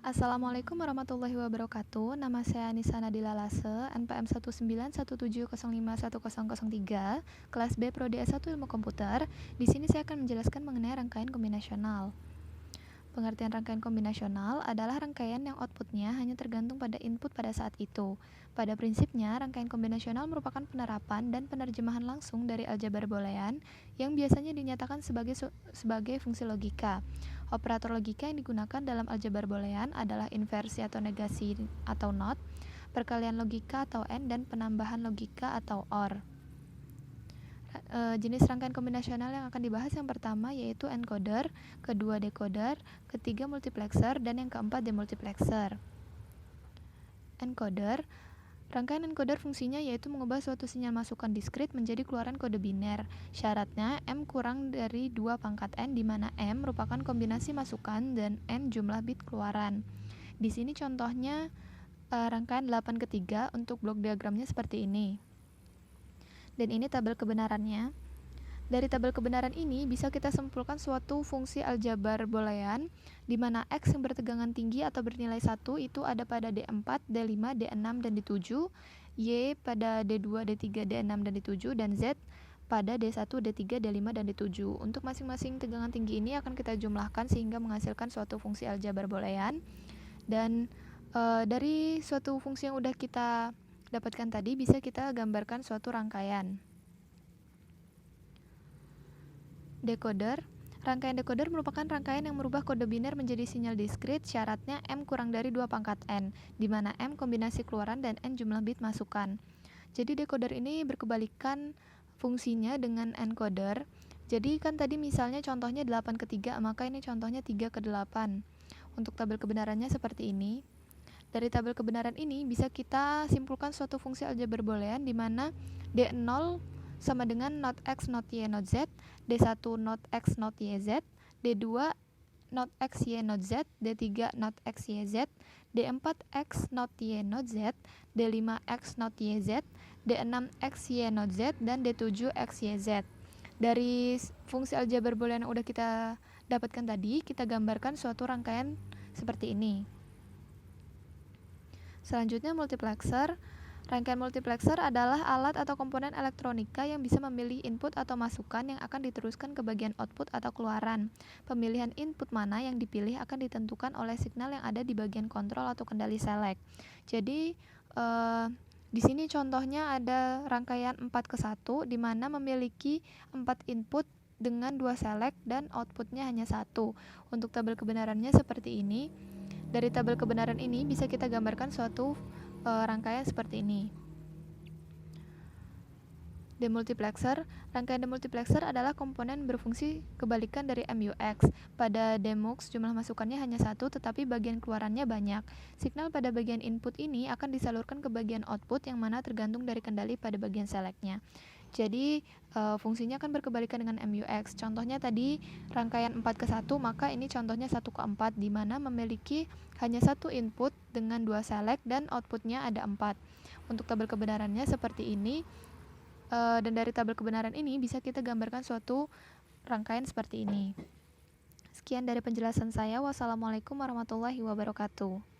Assalamualaikum warahmatullahi wabarakatuh. Nama saya Nisa Nadila Lase, NPM 19170510003, kelas B Prodi S1 Ilmu Komputer. Di sini saya akan menjelaskan mengenai rangkaian kombinasional. Pengertian rangkaian kombinasional adalah rangkaian yang outputnya hanya tergantung pada input pada saat itu. Pada prinsipnya, rangkaian kombinasional merupakan penerapan dan penerjemahan langsung dari aljabar boolean yang biasanya dinyatakan sebagai fungsi logika. Operator logika yang digunakan dalam aljabar boolean adalah inversi atau negasi atau not, perkalian logika atau AND, dan penambahan logika atau OR. Jenis rangkaian kombinasional yang akan dibahas yang pertama yaitu encoder, kedua decoder, ketiga multiplexer, dan yang keempat demultiplexer. Encoder. Rangkaian encoder fungsinya yaitu mengubah suatu sinyal masukan diskrit menjadi keluaran kode biner. Syaratnya M kurang dari 2 pangkat N, di mana M merupakan kombinasi masukan dan N jumlah bit keluaran. Di sini contohnya rangkaian 8 ketiga untuk blok diagramnya seperti ini. Dan ini tabel kebenarannya. Dari tabel kebenaran ini bisa kita simpulkan suatu fungsi aljabar boolean di mana X yang bertegangan tinggi atau bernilai 1 itu ada pada D4, D5, D6, dan D7, Y pada D2, D3, D6, dan D7, dan Z pada D1, D3, D5, dan D7. Untuk masing-masing tegangan tinggi ini akan kita jumlahkan sehingga menghasilkan suatu fungsi aljabar boolean. Dan dari suatu fungsi yang udah kita dapatkan tadi bisa kita gambarkan suatu rangkaian. Decoder. Rangkaian decoder merupakan rangkaian yang merubah kode biner menjadi sinyal diskrit. Syaratnya M kurang dari 2 pangkat N, di mana M kombinasi keluaran dan N jumlah bit masukan. Jadi decoder ini berkebalikan fungsinya dengan encoder. Jadi kan tadi misalnya contohnya 8 ke 3, maka ini contohnya 3 ke 8. Untuk tabel kebenarannya seperti ini. Dari tabel kebenaran ini bisa kita simpulkan suatu fungsi aljabar boolean di mana D0 sama dengan not X, not Y, not Z, D1 not X, not Y, Z, D2 not X, Y, not Z, D3 not X, Y, Z, D4 X, not Y, not Z, D5 X, not Y, Z, D6 X, Y, not Z, dan D7 X, Y, Z. Dari fungsi aljabar boolean yang udah kita dapatkan tadi, kita gambarkan suatu rangkaian seperti ini. Selanjutnya multiplexer. Rangkaian multiplexer adalah alat atau komponen elektronika yang bisa memilih input atau masukan yang akan diteruskan ke bagian output atau keluaran. Pemilihan input mana yang dipilih akan ditentukan oleh signal yang ada di bagian kontrol atau kendali select. Jadi di sini contohnya ada rangkaian 4 ke 1 di mana memiliki 4 input dengan 2 select dan outputnya hanya 1. Untuk tabel kebenarannya seperti ini. Dari tabel kebenaran ini bisa kita gambarkan suatu rangkaian seperti ini. Demultiplexer. Rangkaian demultiplexer adalah komponen berfungsi kebalikan dari MUX. Pada demux jumlah masukannya hanya 1 tetapi bagian keluarannya banyak. Signal pada bagian input ini akan disalurkan ke bagian output yang mana tergantung dari kendali pada bagian selectnya. Jadi fungsinya akan berkebalikan dengan MUX. Contohnya tadi rangkaian 4 ke 1, maka ini contohnya 1 ke 4 di mana memiliki hanya 1 input dengan 2 select dan outputnya ada 4. Untuk tabel kebenarannya seperti ini. Dan dari tabel kebenaran ini bisa kita gambarkan suatu rangkaian seperti ini. Sekian dari penjelasan saya. Wassalamualaikum warahmatullahi wabarakatuh.